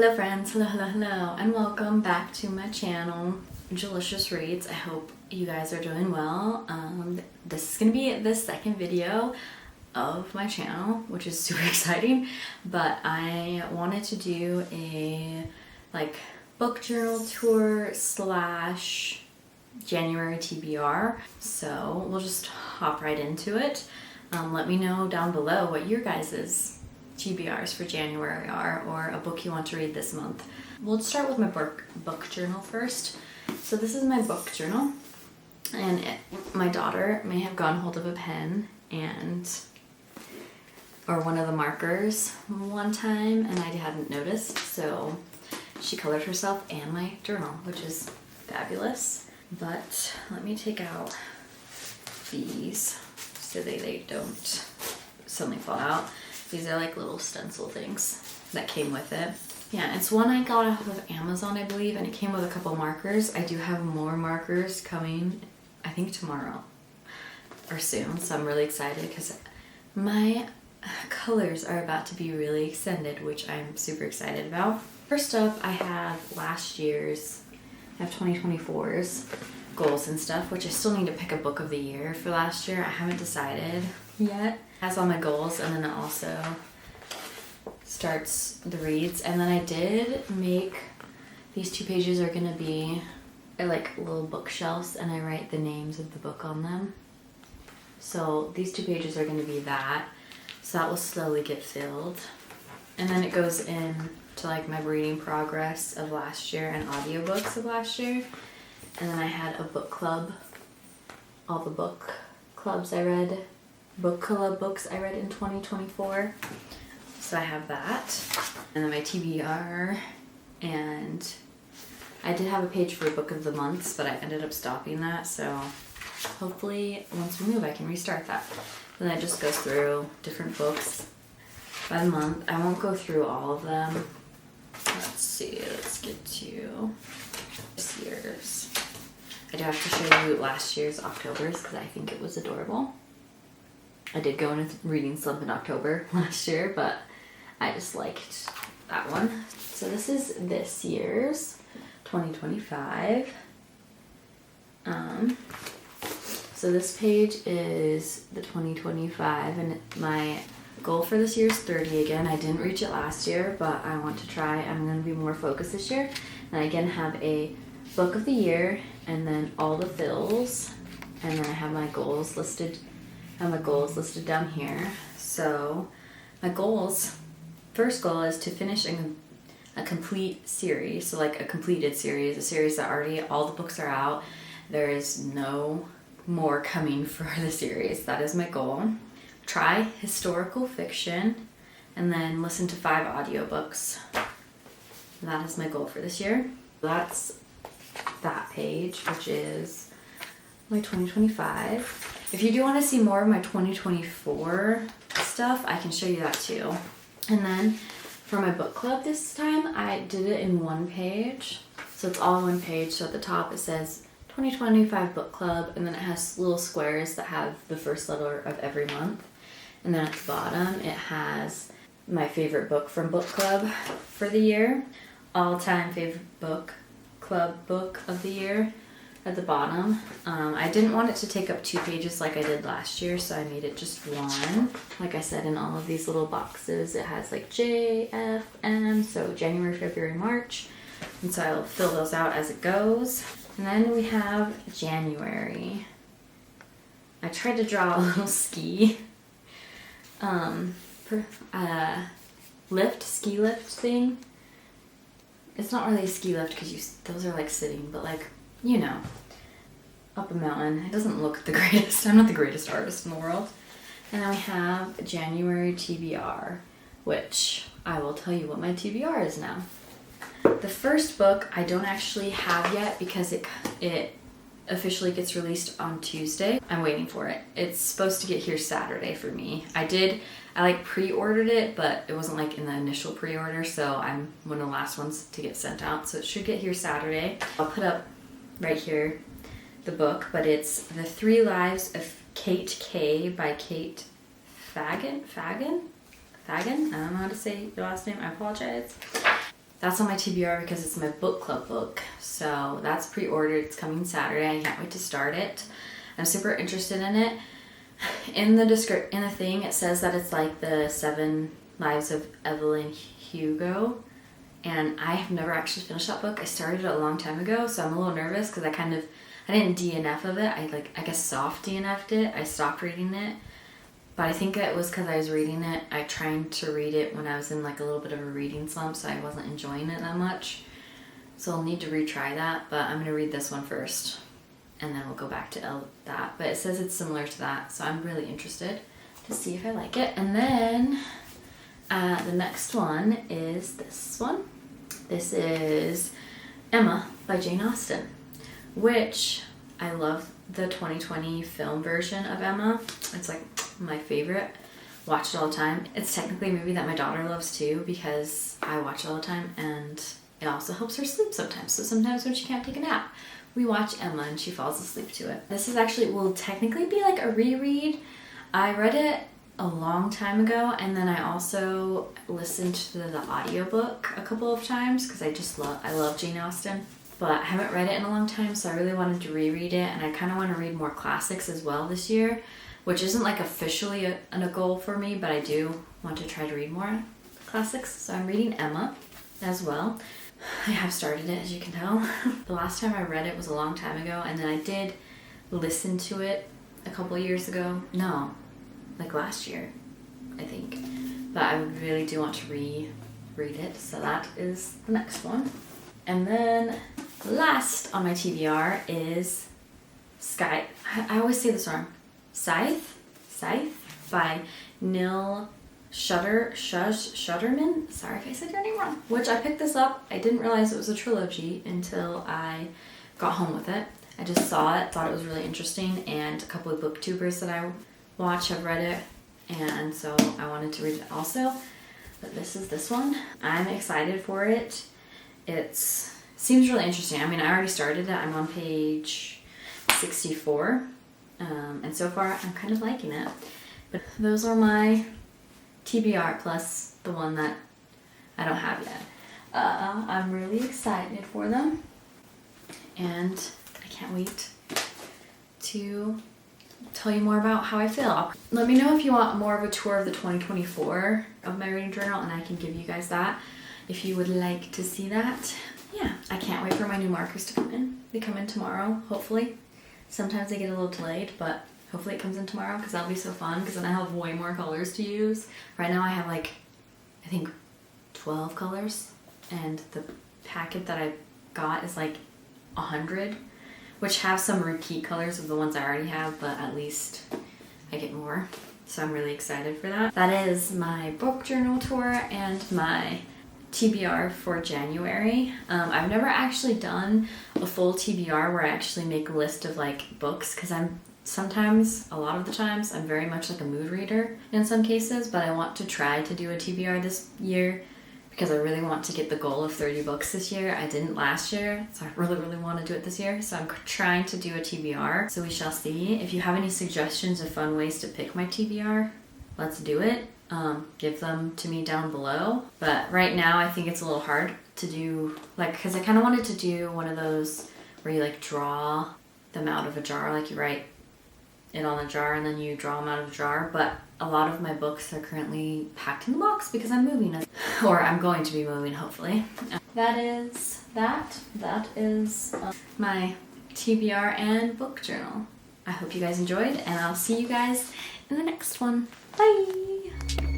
Hello friends, hello, and welcome back to my channel, Delicious Reads. I hope you guys are doing well. This is gonna be the second video of my channel, which is super exciting, but I wanted to do a book journal tour slash January TBR, so we'll just hop right into it. Let me know down below what your guys's TBRs for January are, or a book you want to read this month. We'll start with my book journal first. So this is my book journal, and my daughter may have gone hold of a pen or one of the markers one time, and I hadn't noticed, so she colored herself and my journal, which is fabulous. But let me take out these so they don't suddenly fall out. These are like little stencil things that came with it. Yeah, it's one I got off of Amazon, I believe, and it came with a couple markers. I do have more markers coming, I think tomorrow or soon, so I'm really excited because my colors are about to be really extended, which I'm super excited about. First up, I have last year's, I have 2024's goals and stuff, which I still need to pick a book of the year for last year. I haven't decided yet. It has all my goals, and then it also starts the reads. And then I did make, these 2 pages are gonna be like little bookshelves, and I write the names of the book on them. So these 2 pages are gonna be that. So that will slowly get filled. And then it goes in to like my reading progress of last year and audiobooks of last year. And then I had a book club, all the book clubs I read, book club books I read in 2024. So I have that. And then my TBR, and I did have a page for book of the months, but I ended up stopping that. So hopefully once we move, I can restart that. Then I just go through different books by the month. I won't go through all of them. Let's see, let's get to this year's. I do have to show you last year's October's because I think it was adorable. I did go in a reading slump in October last year, but I just liked that one. So this is this year's 2025. So this page is the 2025, and my goal for this year is 30 again. I didn't reach it last year, but I want to try. I'm going to be more focused this year. And I again have a book of the year, and then all the fills, and then I have my goals listed. I have my goals listed down here. So my goals, first goal is to finish a complete series. So like a completed series, a series that already all the books are out. There is no more coming for the series. That is my goal. Try historical fiction, and then listen to 5 audiobooks. That is my goal for this year. That's that page, which is my 2025. If you do want to see more of my 2024 stuff, I can show you that too. And then for my book club this time, I did it in 1 page. So it's all 1 page. So at the top it says 2025 book club, and then it has little squares that have the first letter of every month. And then at the bottom it has my favorite book from book club for the year, all-time favorite book club book of the year at the bottom. I didn't want it to take up 2 pages like I did last year, so I made it just 1. Like I said, in all of these little boxes it has like J, F, M, so January, February, March, and so I'll fill those out as it goes. And then we have January. I tried to draw a little ski ski lift thing. It's not really a ski lift because those are like sitting, but like, you know, up a mountain. It doesn't look the greatest. I'm not the greatest artist in the world. And then we have January TBR, which I will tell you what my TBR is now. The first book I don't actually have yet because it officially gets released on Tuesday. I'm waiting for it. It's supposed to get here Saturday for me. I pre-ordered it, but it wasn't like in the initial pre-order, so I'm one of the last ones to get sent out, so it should get here Saturday. I'll put up right here the book, but it's The 3 Lives of Kate K by Kate Fagan? I don't know how to say your last name, I apologize. that's on my TBR because it's my book club book. So that's pre-ordered. It's coming Saturday. I can't wait to start it. I'm super interested in it. In the thing, it says that it's like the 7 Lives of Evelyn Hugo. And I have never actually finished that book. I started it a long time ago, so I'm a little nervous because I didn't DNF of it. I guess soft DNF'd it. I stopped reading it. But I think it was because I was reading it. I tried to read it when I was in like a little bit of a reading slump, so I wasn't enjoying it that much. So I'll need to retry that, but I'm going to read this one first. And then we'll go back to that. But it says it's similar to that, so I'm really interested to see if I like it. And then the next one is this one. This is Emma by Jane Austen, which I love the 2020 film version of Emma. It's like my favorite. Watch it all the time. It's technically a movie that my daughter loves too because I watch it all the time, and it also helps her sleep sometimes. So sometimes when she can't take a nap, we watch Emma and she falls asleep to it. This is will technically be like a reread. I read it a long time ago, and then I also listened to the audiobook a couple of times because I love Jane Austen. But I haven't read it in a long time, so I really wanted to reread it, and I kind of want to read more classics as well this year, which isn't like officially a goal for me, but I do want to try to read more classics. So I'm reading Emma as well. I have started it, as you can tell. The last time I read it was a long time ago, and then I did listen to it a couple of years ago. No, like last year, I think. But I really do want to reread it, so that is the next one. And then last on my TBR is I always say this wrong. Scythe by Neil Shutterman. Sorry if I said your name wrong. Which I picked this up. I didn't realize it was a trilogy until I got home with it. I just saw it, thought it was really interesting, and a couple of booktubers that I watch have read it, and so I wanted to read it also. But this is this one. I'm excited for it. It seems really interesting. I mean, I already started it. I'm on page 64, and so far I'm kind of liking it. But those are my TBR plus the one that I don't have yet. I'm really excited for them, and I can't wait to tell you more about how I feel. Let me know if you want more of a tour of the 2024 of my reading journal, and I can give you guys that if you would like to see that. Yeah, I can't wait for my new markers to come in. They come in tomorrow, hopefully. Sometimes they get a little delayed, but hopefully it comes in tomorrow because that'll be so fun, because then I have way more colors to use. Right now I have I think 12 colors, and the packet that I got is 100, which have some repeat colors of the ones I already have, but at least I get more. So I'm really excited for that. That is my book journal tour and my TBR for January. I've never actually done a full TBR where I actually make a list of books, because a lot of the times, I'm very much like a mood reader in some cases, but I want to try to do a TBR this year because I really want to get the goal of 30 books this year. I didn't last year, so I really, really want to do it this year. So I'm trying to do a TBR, so we shall see. If you have any suggestions of fun ways to pick my TBR, let's do it. Give them to me down below. But right now I think it's a little hard to do, because I kind of wanted to do one of those where you draw them out of a jar, you write it on a jar and then you draw them out of a jar. But a lot of my books are currently packed in the box because I'm moving, or I'm going to be moving, hopefully. That is my TBR and book journal. I hope you guys enjoyed, and I'll see you guys in the next one. Bye!